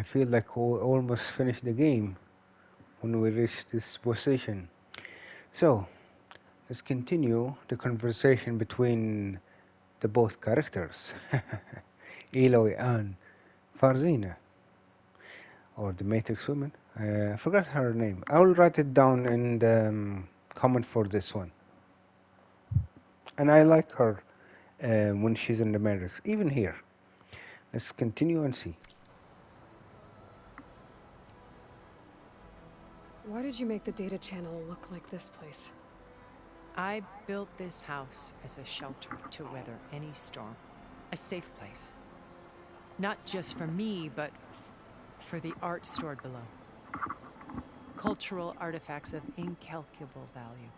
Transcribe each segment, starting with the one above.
I feel like we almost finished the game when we reach this position. So, let's continue the conversation between the both characters, Eloy and Farzina, or the Matrix woman. I forgot her name. I will write it down in the comment for this one. And I like her when she's in the Matrix, even here. Let's continue and see. Why did you make the data channel look like this place? I built this house as a shelter to weather any storm. A safe place. Not just for me, but for the art stored below. Cultural artifacts of incalculable value.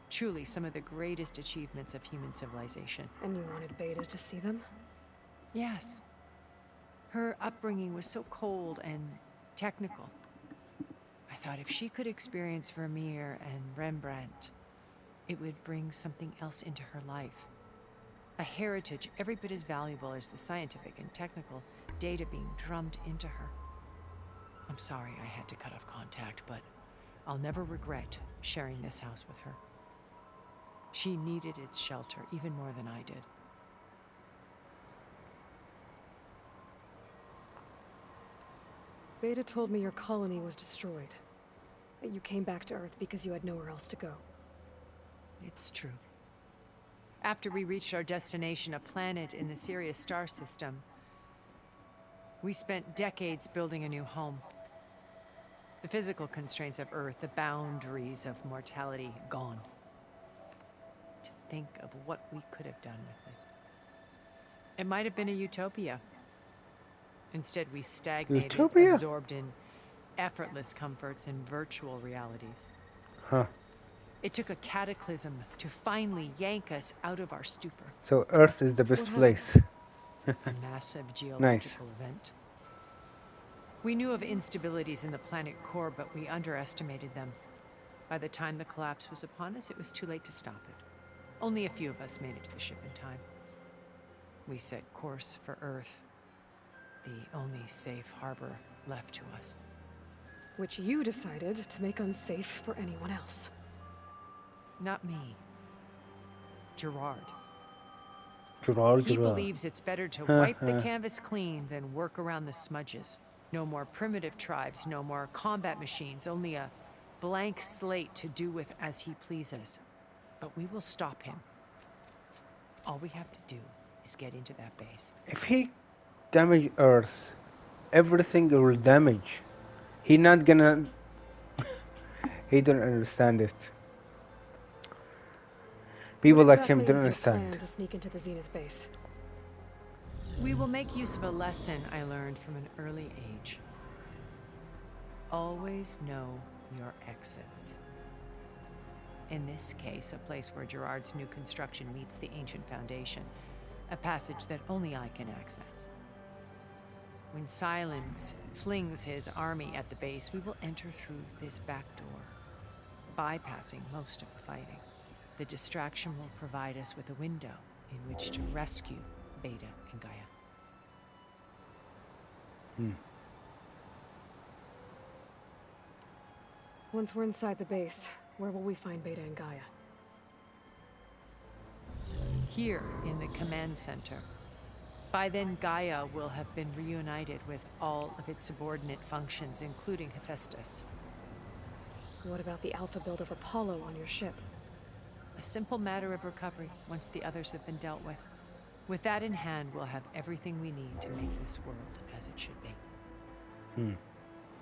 Truly some of the greatest achievements of human civilization. And you wanted Beta to see them? Yes. Her upbringing was so cold and technical. I thought if she could experience Vermeer and Rembrandt, it would bring something else into her life. A heritage every bit as valuable as the scientific and technical data being drummed into her. I'm sorry I had to cut off contact, but I'll never regret sharing this house with her. She needed its shelter even more than I did. Beta told me your colony was destroyed. That you came back to Earth because you had nowhere else to go. It's true. After we reached our destination, a planet in the Sirius star system, we spent decades building a new home. The physical constraints of Earth, the boundaries of mortality, gone. To think of what we could have done with it. It might have been a utopia. Instead, we stagnated, Utopia? absorbed in effortless comforts and virtual realities. Huh. It took a cataclysm to finally yank us out of our stupor. So Earth is the best What place. A massive geological Nice. event. We knew of instabilities in the planet core, but we underestimated them. By the time the collapse was upon us, it was too late to stop it. Only a few of us made it to the ship in time. We set course for Earth, the only safe harbor left to us. Which you decided to make unsafe for anyone else. Not me. Gerard. Gerard. He believes it's better to wipe the canvas clean than work around the smudges. No more primitive tribes, no more combat machines, only a blank slate to do with as he pleases. But we will stop him. All we have to do is get into that base. If he damage Earth, everything will damage. He not gonna. He don't understand it. People What like him exactly don't is your plan understand. to sneak into the Zenith base? We will make use of a lesson I learned from an early age. Always know your exits. In this case, a place where Gerard's new construction meets the ancient foundation, a passage that only I can access. When Silence flings his army at the base, we will enter through this back door, bypassing most of the fighting. The distraction will provide us with a window in which to rescue Beta and Gaia. Once we're inside the base, where will we find Beta and Gaia? Here in the command center. By then, Gaia will have been reunited with all of its subordinate functions, including Hephaestus. What about the alpha build of Apollo on your ship? A simple matter of recovery once the others have been dealt with. With that in hand, we'll have everything we need to make this world as it should be.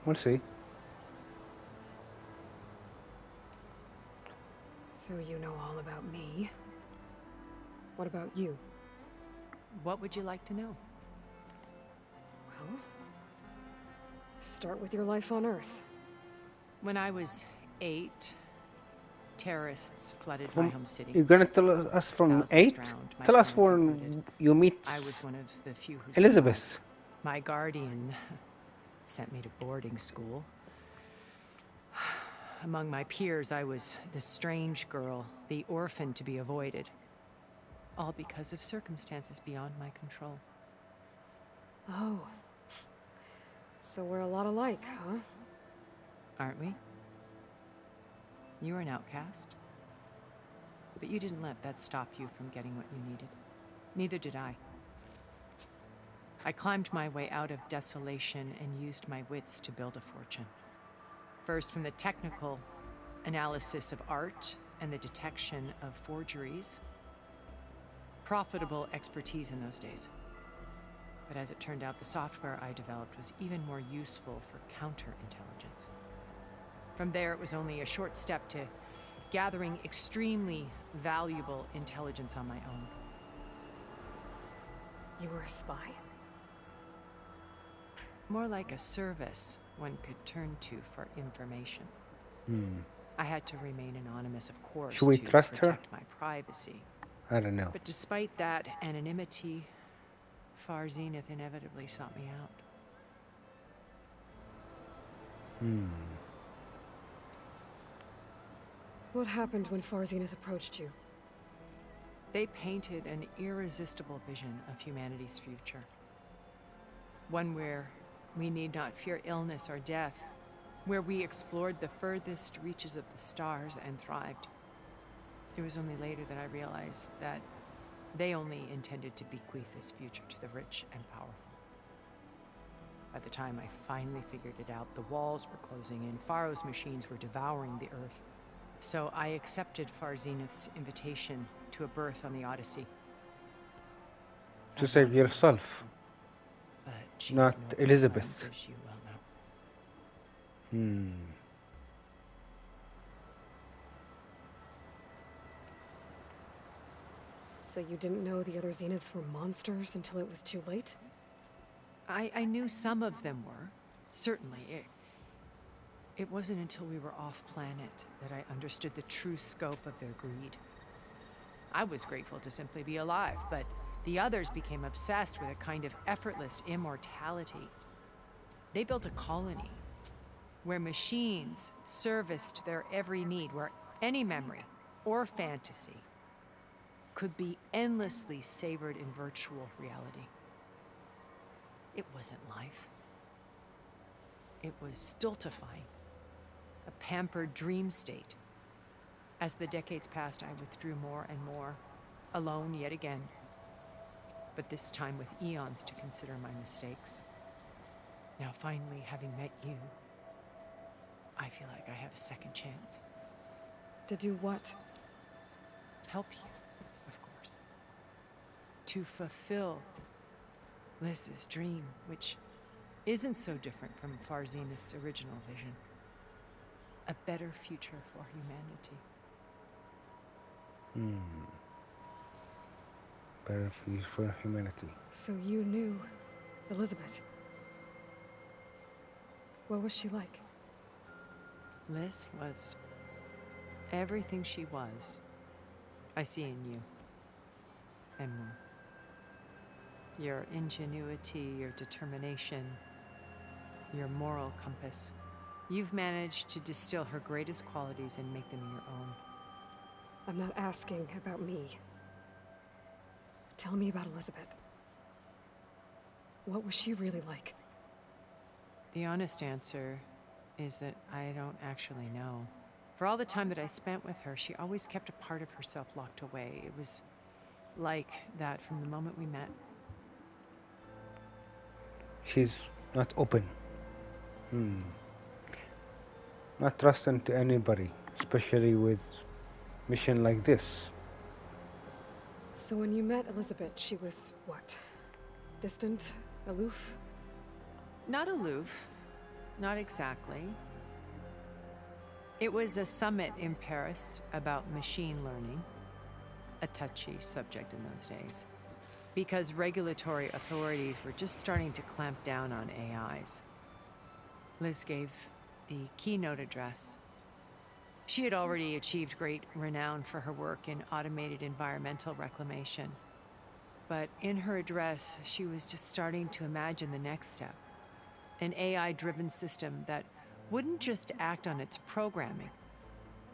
We'll see. So you know all about me. What about you? What would you like to know? Well, start with your life on Earth. When I was 8, terrorists flooded my home city. You're gonna tell us from Thousands 8? drowned, my Tell us parents when included. you meet I was one of the few who Elizabeth. survived. My guardian sent me to boarding school. Among my peers, I was the strange girl, the orphan to be avoided. All because of circumstances beyond my control. Oh. So we're a lot alike, huh? Aren't we? You were an outcast. But you didn't let that stop you from getting what you needed. Neither did I. I climbed my way out of desolation and used my wits to build a fortune. First from the technical analysis of art and the detection of forgeries. Profitable expertise in those days. But as it turned out, the software I developed was even more useful for counterintelligence. From there, it was only a short step to gathering extremely valuable intelligence on my own. You were a spy? More like a service one could turn to for information. I had to remain anonymous, of course, Should we to trust her? protect my privacy. I don't know. But despite that anonymity, Far Zenith inevitably sought me out. What happened when Far Zenith approached you? They painted an irresistible vision of humanity's future. One where we need not fear illness or death, where we explored the furthest reaches of the stars and thrived. It was only later that I realized that they only intended to bequeath this future to the rich and powerful. By the time I finally figured it out, the walls were closing in, Pharaoh's machines were devouring the earth. So I accepted Far Zenith's invitation to a berth on the Odyssey. To I save wanted yourself, Mexico, but she not had no Elizabeth. plans, as you well know. So you didn't know the other Zeniths were monsters until it was too late? I knew some of them were, certainly. It wasn't until we were off-planet that I understood the true scope of their greed. I was grateful to simply be alive, but the others became obsessed with a kind of effortless immortality. They built a colony where machines serviced their every need, where any memory or fantasy could be endlessly savored in virtual reality. It wasn't life. It was stultifying, a pampered dream state. As the decades passed, I withdrew more and more, alone yet again, but this time with eons to consider my mistakes. Now finally, having met you, I feel like I have a second chance. To do what? Help you, of course. To fulfill Liz's dream, which isn't so different from Far Zenith's original vision. A better future for humanity. Better for humanity. So you knew Elizabeth. What was she like? Liz was everything she was. I see in you. And more. Your ingenuity, your determination, your moral compass. You've managed to distill her greatest qualities and make them your own. I'm not asking about me. Tell me about Elizabeth. What was she really like? The honest answer is that I don't actually know. For all the time that I spent with her, she always kept a part of herself locked away. It was like that from the moment we met. She's not open. Not trusting to anybody, especially with mission like this. So when you met Elizabeth, she was what? Distant? Aloof? Not aloof. Not exactly. It was a summit in Paris about machine learning, a touchy subject in those days, because regulatory authorities were just starting to clamp down on AIs. Liz gave the keynote address. She had already achieved great renown for her work in automated environmental reclamation. But in her address, she was just starting to imagine the next step. An AI-driven system that wouldn't just act on its programming,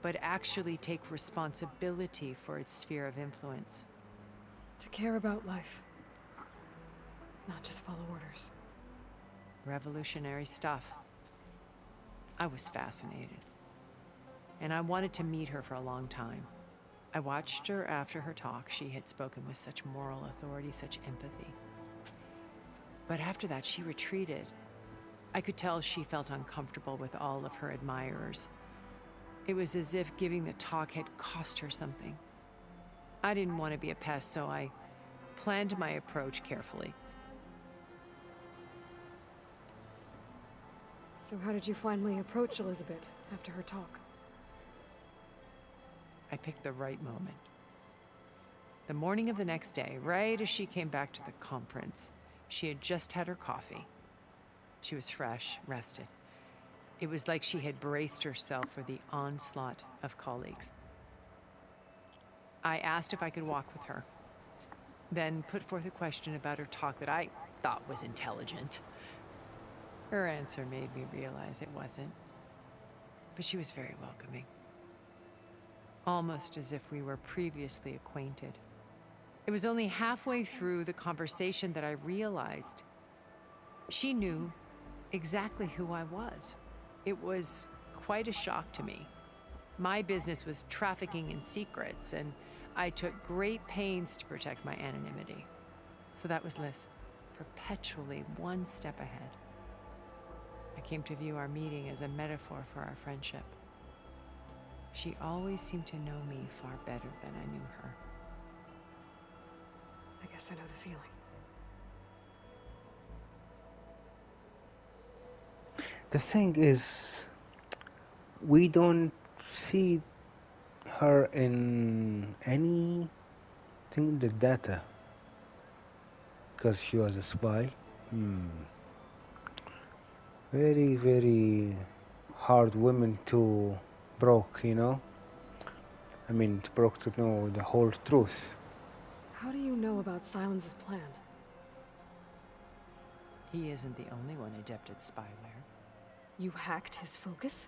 but actually take responsibility for its sphere of influence. To care about life. Not just follow orders. Revolutionary stuff. I was fascinated, and I wanted to meet her for a long time. I watched her after her talk. She had spoken with such moral authority, such empathy. But after that, she retreated. I could tell she felt uncomfortable with all of her admirers. It was as if giving the talk had cost her something. I didn't want to be a pest, so I planned my approach carefully. So how did you finally approach Elizabeth after her talk? I picked the right moment. The morning of the next day, right as she came back to the conference, she had just had her coffee. She was fresh, rested. It was like she had braced herself for the onslaught of colleagues. I asked if I could walk with her, then put forth a question about her talk that I thought was intelligent. Her answer made me realize it wasn't, but she was very welcoming. Almost as if we were previously acquainted. It was only halfway through the conversation that I realized she knew exactly who I was. It was quite a shock to me. My business was trafficking in secrets, and I took great pains to protect my anonymity. So that was Liz, perpetually one step ahead. I came to view our meeting as a metaphor for our friendship. She always seemed to know me far better than I knew her. I guess I know the feeling. The thing is, we don't see her in anything in the data because she was a spy. Very, very hard women to broke, you know? I mean, to broke to know the whole truth. How do you know about Silence's plan? He isn't the only one adept at spyware. You hacked his focus?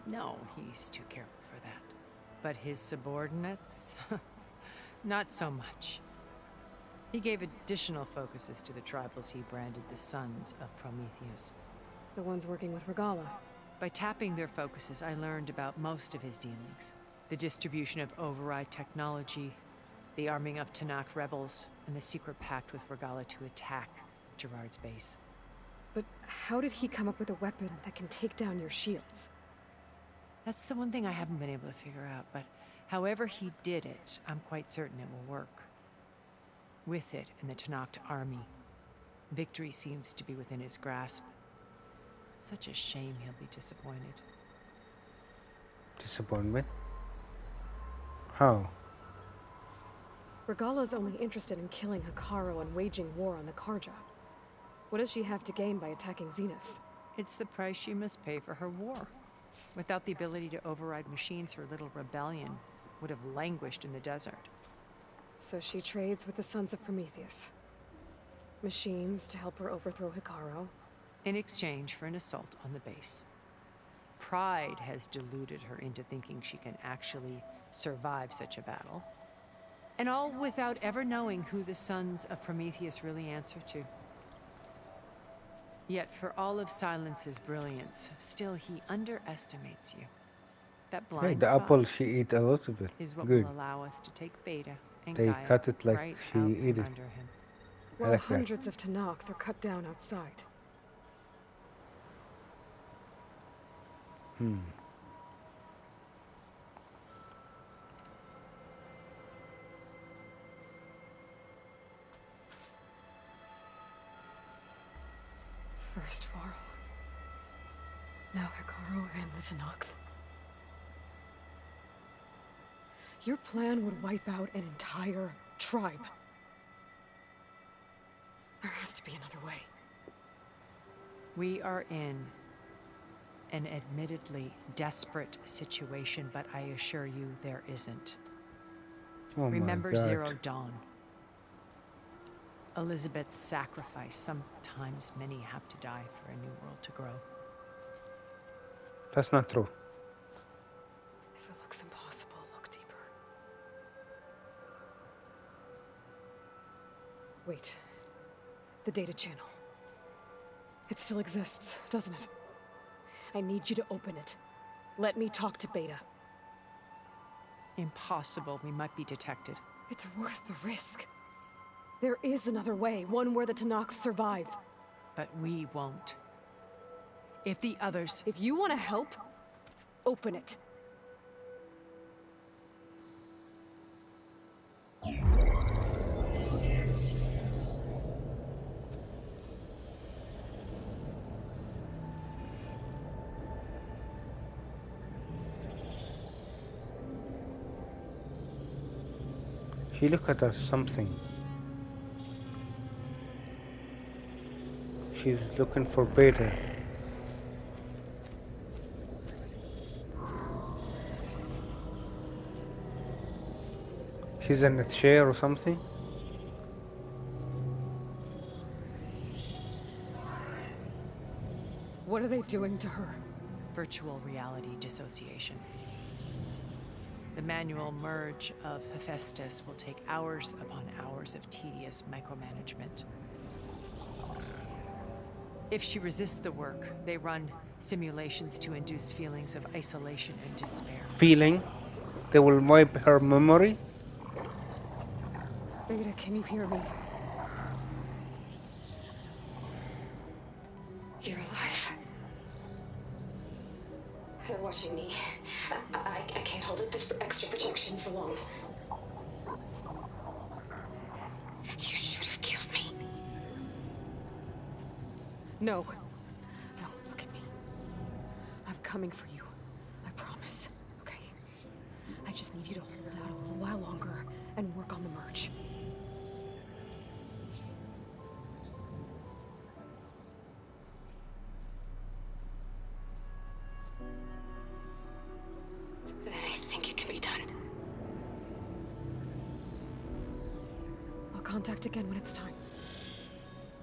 No, he's too careful for that. But his subordinates? Not so much. He gave additional focuses to the tribals he branded the Sons of Prometheus. The ones working with Regala. By tapping their focuses, I learned about most of his dealings. The distribution of override technology, the arming of Tanakh rebels, and the secret pact with Regala to attack Gerard's base. But how did he come up with a weapon that can take down your shields? That's the one thing I haven't been able to figure out, but however he did it, I'm quite certain it will work. With it and the Tanakh army, victory seems to be within his grasp. Such a shame he'll be disappointed. Disappointment? How? Regala's only interested in killing Hikaru and waging war on the Karja. What does she have to gain by attacking Zeniths? It's the price she must pay for her war. Without the ability to override machines, her little rebellion would have languished in the desert. So she trades with the Sons of Prometheus. Machines to help her overthrow Hikaru. In exchange for an assault on the base. Pride has deluded her into thinking she can actually survive such a battle. And all without ever knowing who the Sons of Prometheus really answer to. Yet for all of Silence's brilliance, still he underestimates you. That Hey, blind the spot apple she eat a lot of it. is what Good. will allow us to take Beta and They Gaia cut it like right she out ate from it. under him. While like that. hundreds of Tanakh are cut down outside. First Varl. Now Hikaru and the Tanakh. Your plan would wipe out an entire tribe. There has to be another way. We are in an admittedly desperate situation, but I assure you there isn't. Oh Remember my God. Zero Dawn. Elizabeth's sacrifice. Sometimes many have to die for a new world to grow. That's not true. If it looks impossible, look deeper. Wait. The data channel. It still exists, doesn't it? I need you to open it. Let me talk to Beta. Impossible. We might be detected. It's worth the risk. There is another way, one where the Tanakh survive. But we won't. If the others... If you want to help, open it. She look at us something. She's looking for Beta. She's in a chair or something. What are they doing to her? Virtual reality dissociation. The manual merge of Hephaestus will take hours upon hours of tedious micromanagement. If she resists the work, they run simulations to induce feelings of isolation and despair. Feeling they will wipe her memory. Beta, can you hear me? You're alive. They're watching me. I can't hold up this extra protection for long. You should have killed me. No. No, look at me. I'm coming for you. I promise. Okay? I just need you to hold out a little while longer and work on the merge. Then I think it can be done. I'll contact again when it's time.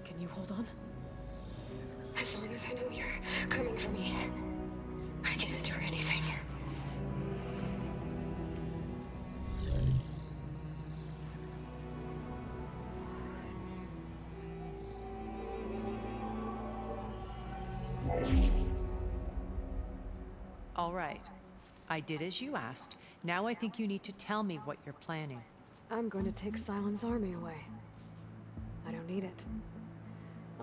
Can you hold on? As long as I know you're coming for me, I can endure anything. All right. I did as you asked. Now I think you need to tell me what you're planning. I'm going to take Silent's army away. I don't need it.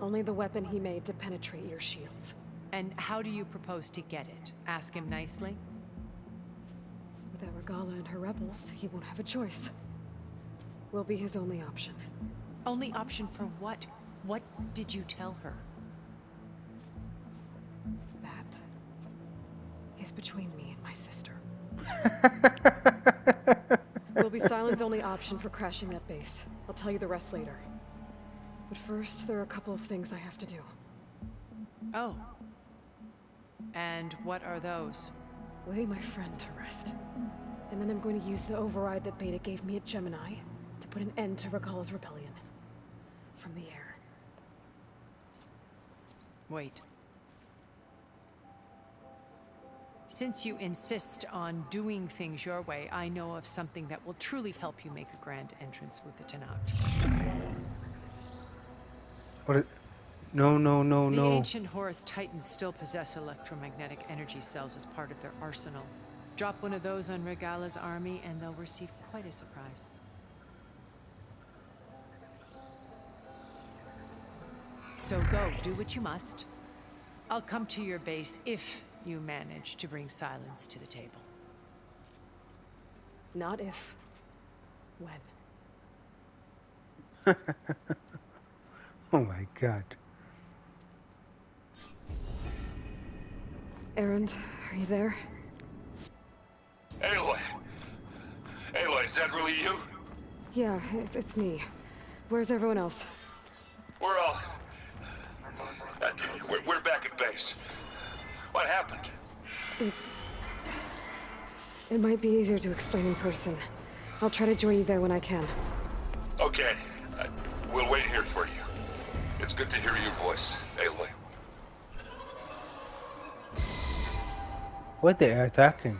Only the weapon he made to penetrate your shields. And how do you propose to get it? Ask him nicely? Without Regala and her rebels, he won't have a choice. We'll be his only option. Only option for what? What did you tell her? That is between me and my sister. Will be Silent's only option for crashing that base. I'll tell you the rest later. But first, there are a couple of things I have to do. Oh. And what are those? Lay my friend to rest. And then I'm going to use the override that Beta gave me at Gemini to put an end to Regala's rebellion. From the air. Wait. Since you insist on doing things your way, I know of something that will truly help you make a grand entrance with the Tanakh. What? No, no, no, The no. ancient Horus Titans still possess electromagnetic energy cells as part of their arsenal. Drop one of those on Regala's army and they'll receive quite a surprise. So go, do what you must. I'll come to your base if you manage to bring silence to the table. Not if. When. Oh my god. Erend, are you there? Aloy! Aloy, is that really you? Yeah, it's me. Where's everyone else? We're all... we're back at base. What happened? It might be easier to explain in person. I'll try to join you there when I can. Okay. We'll wait here for you. It's good to hear your voice, Aloy. What they are attacking?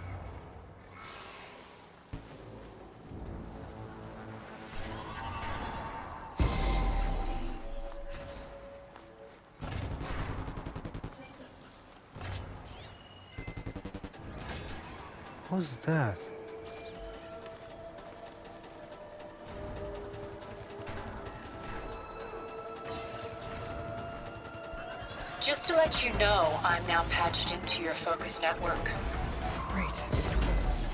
Who's that? Just to let you know, I'm now patched into your focus network. Great.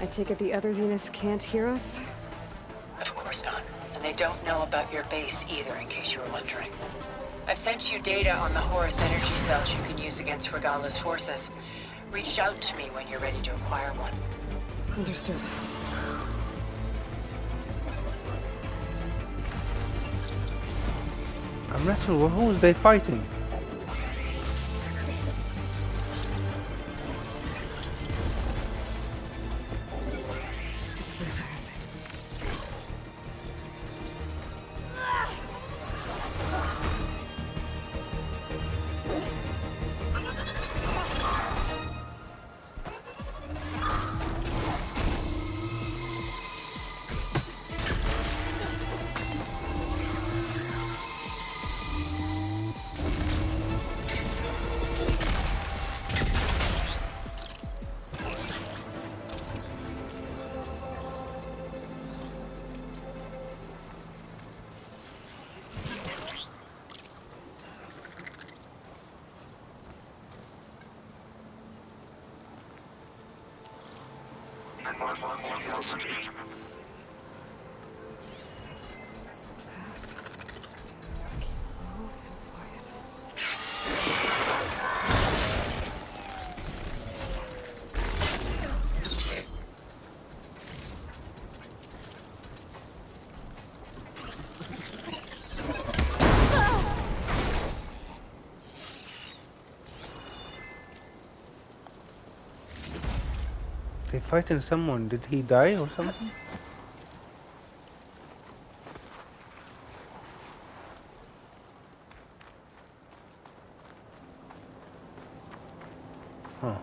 I take it the other Zeniths can't hear us? Of course not. And they don't know about your base either, in case you were wondering. I've sent you data on the Horus energy cells you can use against Regala's forces. Reach out to me when you're ready to acquire one. Understood. I'm not sure who's they fighting. It's very tiresome. Pass. Just gotta keep low and quiet. They fighting someone. Did he die or something? Huh.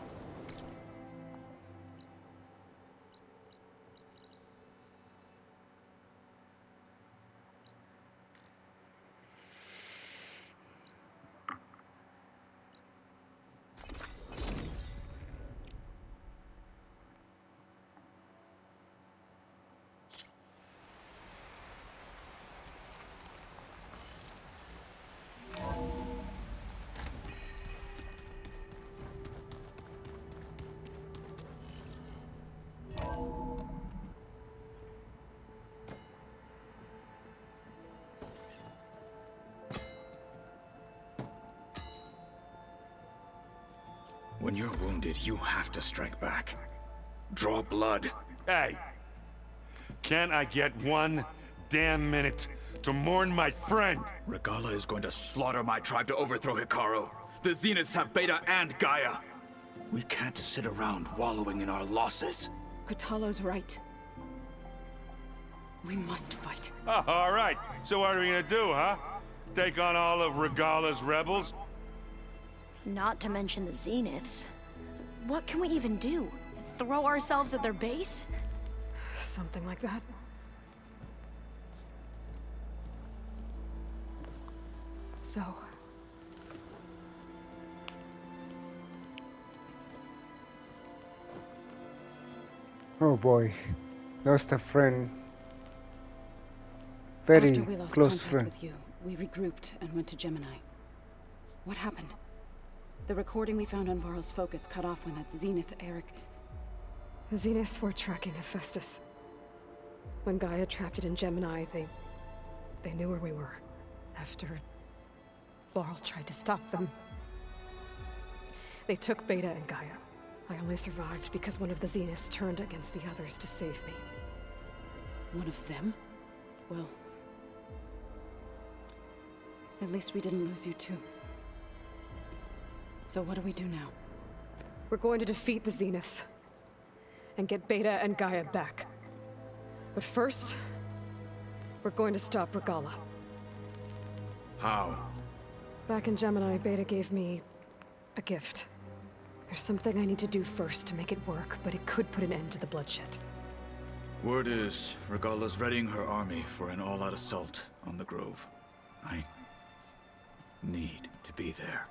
When you're wounded, you have to strike back. Draw blood. Hey! Can't I get one damn minute to mourn my friend? Regala is going to slaughter my tribe to overthrow Hikaru. The Zeniths have Beta and Gaia. We can't sit around wallowing in our losses. Kutalo's right. We must fight. Oh, all right. So what are we gonna do, huh? Take on all of Regala's rebels? Not to mention the Zeniths. What can we even do? Throw ourselves at their base? Something like that. So, Oh boy. Lost a friend. Very After we lost close contact friend. with you, we regrouped and went to Gemini. What happened? The recording we found on Varl's focus cut off when that Zenith Eric... the Zeniths were tracking Hephaestus. When Gaia trapped it in Gemini, they knew where we were. After Varl tried to stop them. They took Beta and Gaia. I only survived because one of the Zeniths turned against the others to save me. One of them? Well... at least we didn't lose you too. So what do we do now? We're going to defeat the Zeniths. And get Beta and Gaia back. But first, we're going to stop Regala. How? Back in Gemini, Beta gave me a gift. There's something I need to do first to make it work, but it could put an end to the bloodshed. Word is, Regala's readying her army for an all-out assault on the Grove. I need to be there.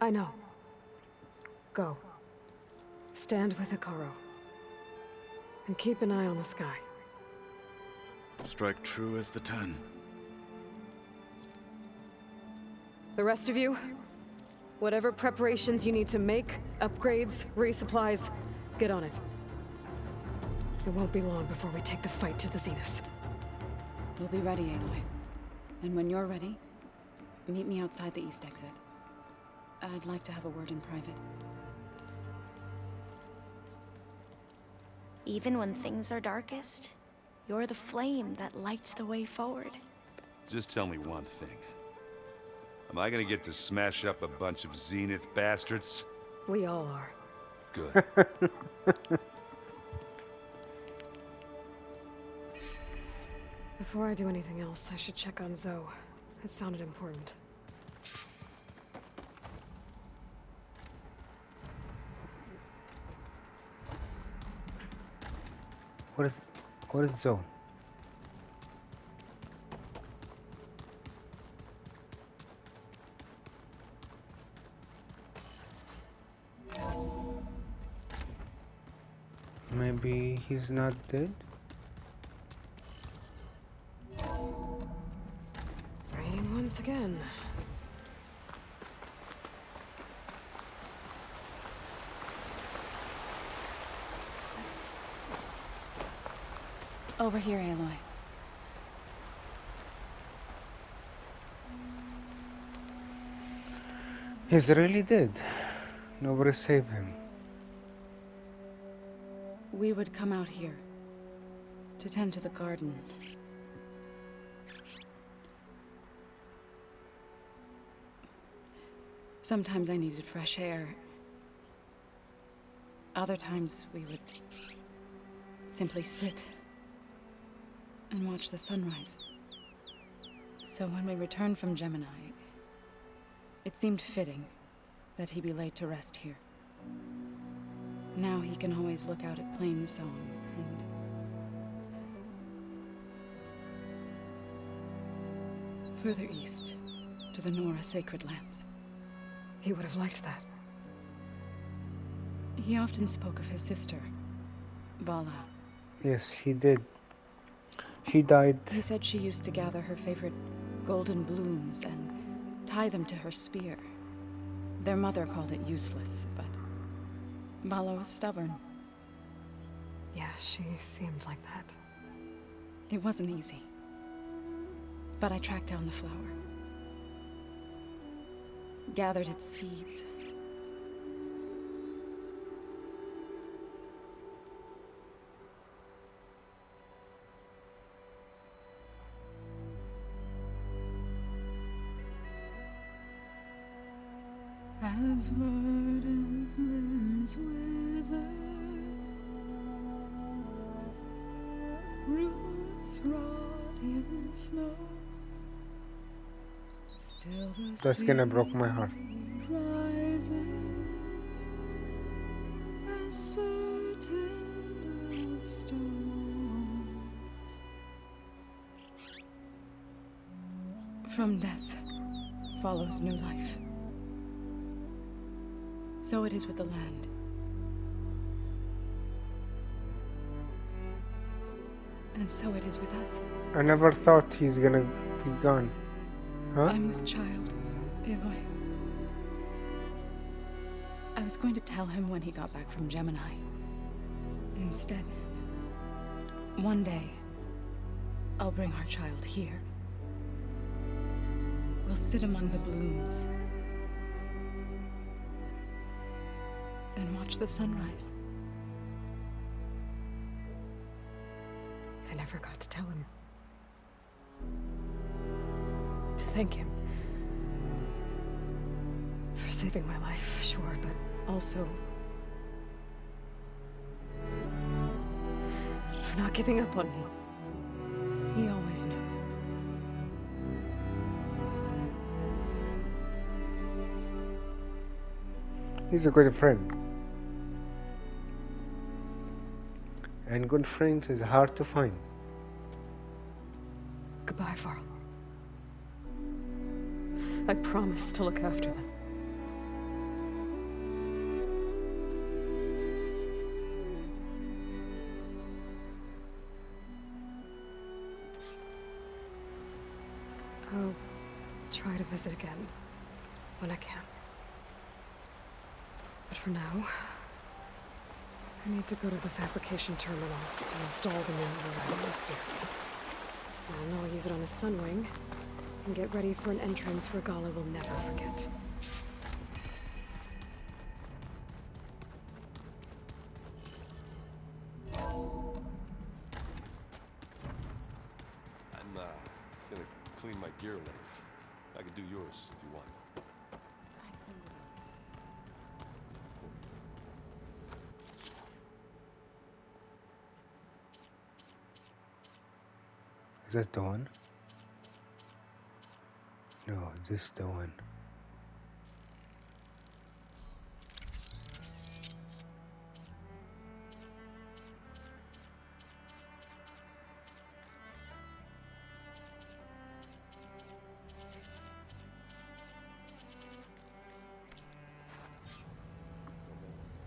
I know. Go. Stand with Hikaru. And keep an eye on the sky. Strike true as the 10. The rest of you, whatever preparations you need to make, upgrades, resupplies, get on it. It won't be long before we take the fight to the Zenith. We'll be ready, Aloy. And when you're ready, meet me outside the east exit. I'd like to have a word in private. Even when things are darkest, you're the flame that lights the way forward. Just tell me one thing. Am I gonna get to smash up a bunch of Zenith bastards? We all are. Good. Before I do anything else, I should check on Zoe. It sounded important. What is Zoe? Maybe he's not dead? Praying once again. Over here, Aloy. He's really dead. Nobody saved him. We would come out here to tend to the garden. Sometimes I needed fresh air. Other times we would simply sit and watch the sunrise. So when we returned from Gemini, it seemed fitting that he be laid to rest here. Now he can always look out at Plain Song and further east to the Nora Sacred Lands. He would have liked that. He often spoke of his sister, Vala. Yes, he did. She died. He said she used to gather her favorite golden blooms and tie them to her spear. Their mother called it useless, but Vala was stubborn. Yeah, she seemed like that. It wasn't easy. But I tracked down the flower. Gathered its seeds. As verdant limbs wither, roots rot in snow, still the That's gonna broke my heart. sea rises, as certain as stone. From death follows new life. So it is with the land. And so it is with us. I never thought he's gonna be gone. Huh? I'm with child, Aloy. I was going to tell him when he got back from Gemini. Instead, one day, I'll bring our child here. We'll sit among the blooms and watch the sunrise. I never got to tell him. To thank him. For saving my life, sure, but also for not giving up on me. He always knew. He's a good friend. And good friends is hard to find. Goodbye, Varl. I promise to look after them. try to visit again when I can. But for now, I need to go to the fabrication terminal to install the new Orion sphere. I'll know I'll use it on his Sunwing, and get ready for an entrance Regala will never forget. I'm gonna clean my gear later. I can do yours if you want. Is that the one? No, this is the one.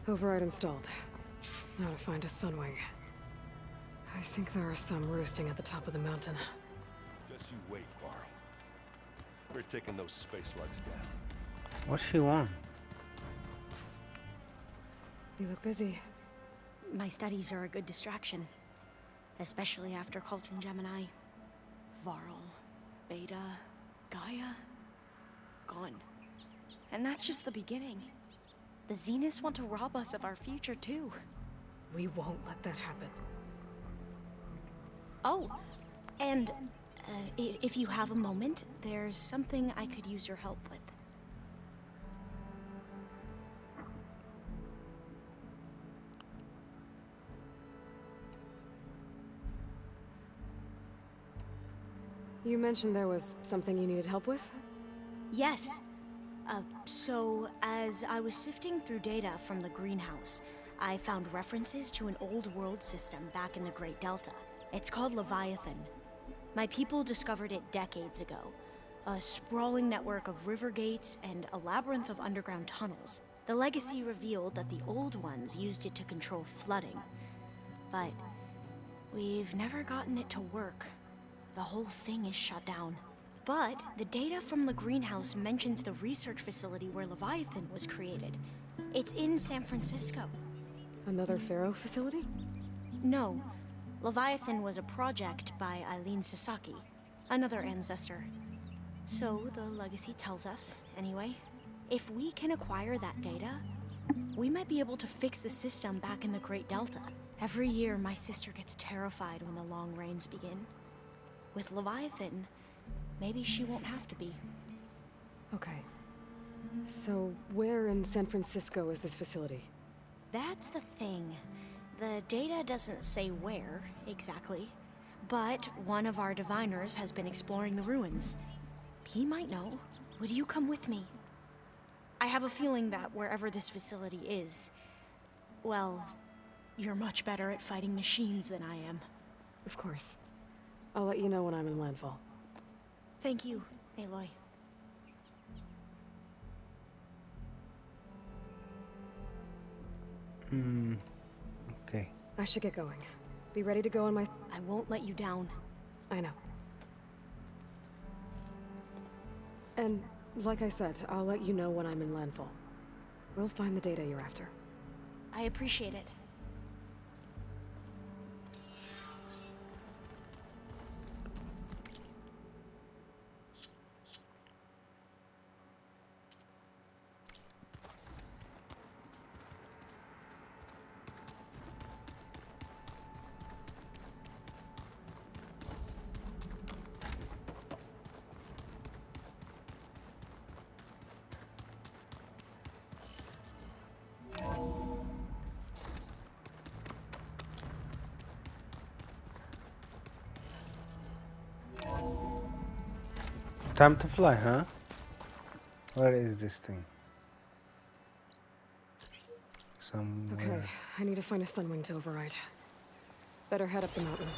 Override installed. Now to find a Sunwing. I think there are some roosting at the top of the mountain. Just you wait, Quarl. We're taking those space slugs down. What's she want? You look busy. My studies are a good distraction. Especially after Cauldron Gemini. Varl, Beta, Gaia. Gone. And that's just the beginning. The Zeniths want to rob us of our future, too. We won't let that happen. Oh, and if you have a moment, there's something I could use your help with. You mentioned there was something you needed help with? Yes. So, as I was sifting through data from the greenhouse, I found references to an old world system back in the Great Delta. It's called Leviathan. My people discovered it decades ago. A sprawling network of river gates and a labyrinth of underground tunnels. The legacy revealed that the old ones used it to control flooding. But we've never gotten it to work. The whole thing is shut down. But the data from the greenhouse mentions the research facility where Leviathan was created. It's in San Francisco. Another Pharaoh facility? No. Leviathan was a project by Eileen Sasaki, another ancestor. So the legacy tells us, anyway, if we can acquire that data, we might be able to fix the system back in the Great Delta. Every year, my sister gets terrified when the long rains begin. With Leviathan, maybe she won't have to be. Okay. So, where in San Francisco is this facility? That's the thing. The data doesn't say where, exactly. But one of our diviners has been exploring the ruins. He might know. Would you come with me? I have a feeling that wherever this facility is, well, you're much better at fighting machines than I am. Of course. I'll let you know when I'm in landfall. Thank you, Aloy. Okay. I should get going. Be ready to go on my... I won't let you down. I know. And, like I said, I'll let you know when I'm in landfall. We'll find the data you're after. I appreciate it. Time to fly, huh? Where is this thing? Somewhere. Okay, I need to find a Sunwing to override. Better head up the mountain.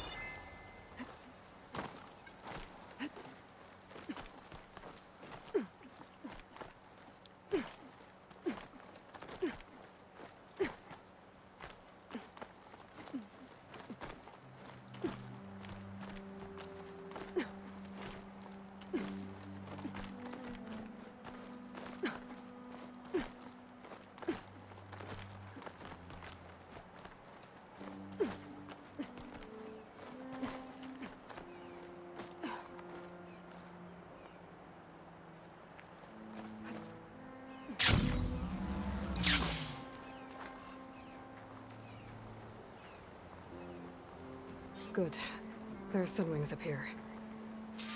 Good. There are sunwings up here.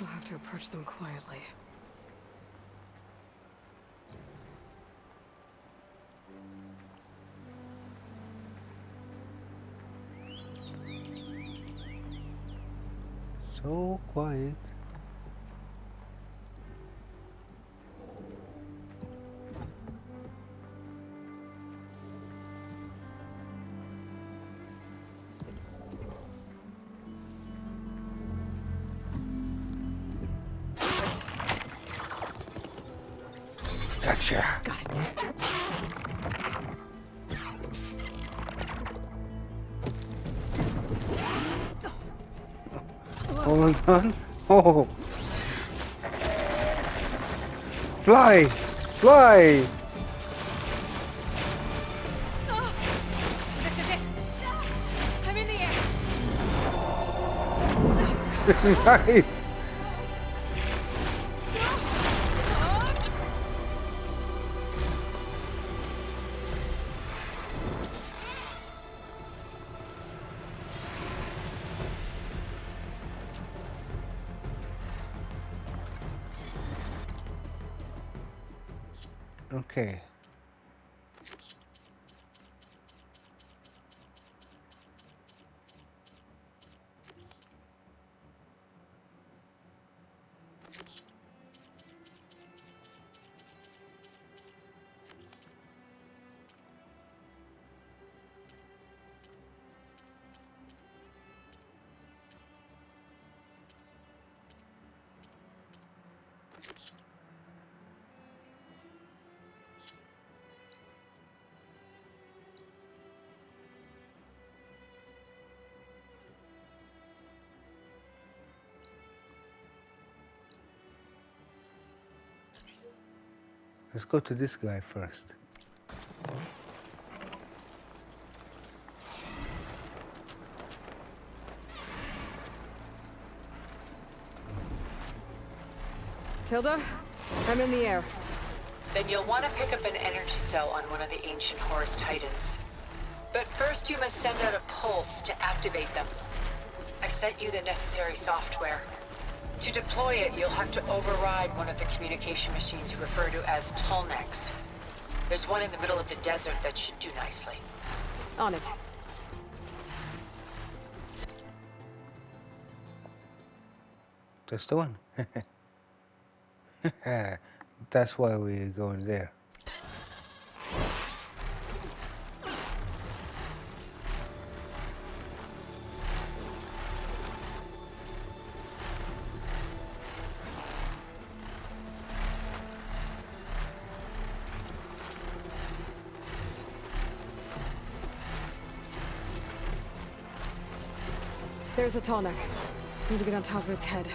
We'll have to approach them quietly. So quiet. Gotcha. Got it. Hold on. Oh. Fly! Fly! This is it. I'm in the air. Nice! Okay. Let's go to this guy first. Tilda, I'm in the air. Then you'll want to pick up an energy cell on one of the ancient Horus Titans. But first you must send out a pulse to activate them. I've sent you the necessary software. To deploy it, you'll have to override one of the communication machines you refer to as Tallnecks. There's one in the middle of the desert that should do nicely. On it. That's the one. That's why we're going there. There's a Tallneck. Need to get on top of its head.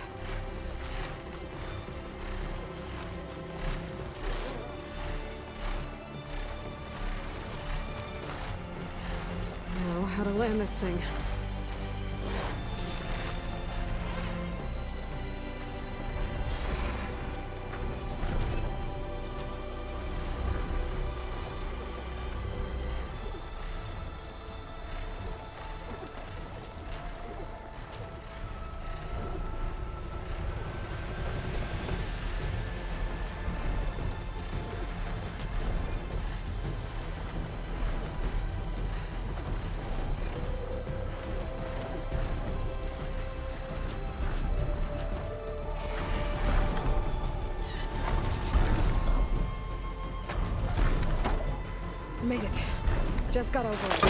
Now, how to land this thing. Made it. Just got over it.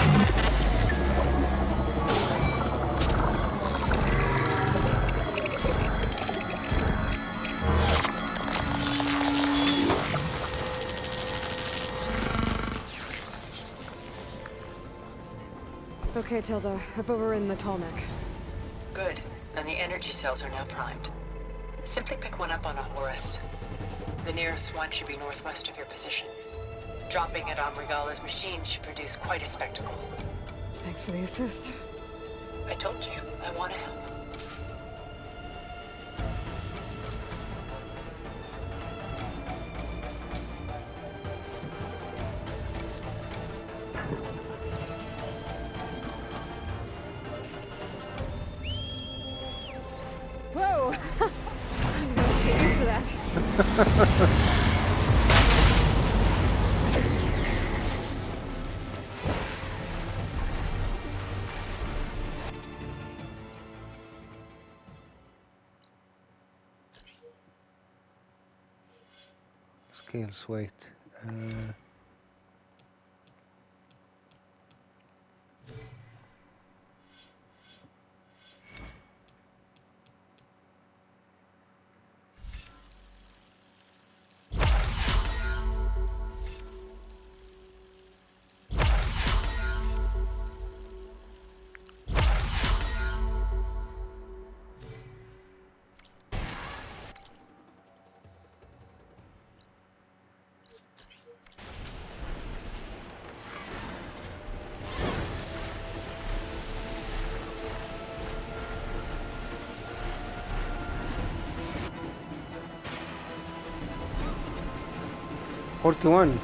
Okay, Tilda. I've overridden the Tallneck. Good. And the energy cells are now primed. Simply pick one up on a Horus. The nearest one should be northwest of your position. Dropping it on Regala's machine should produce quite a spectacle. Thanks for the assist. I told you, I want to help. Scales, wait. Uh, 41.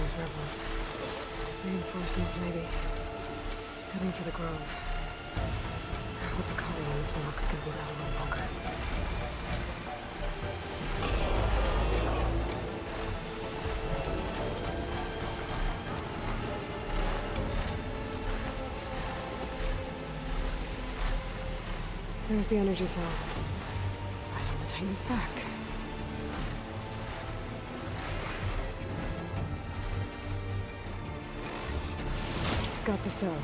Those rebels. Reinforcements, maybe. Heading for the Grove. I hope the colonies lock can hold out a little longer. There's the energy cell. Right on the Titan's back. Got the cell.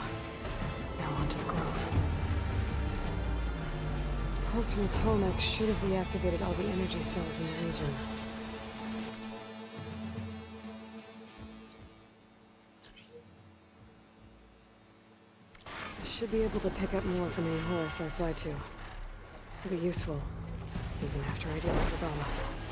Now onto the Grove. Pulse from the Tolmec should have reactivated all the energy cells in the region. I should be able to pick up more from any horse I fly to. It'll be useful, even after I deal with Obama.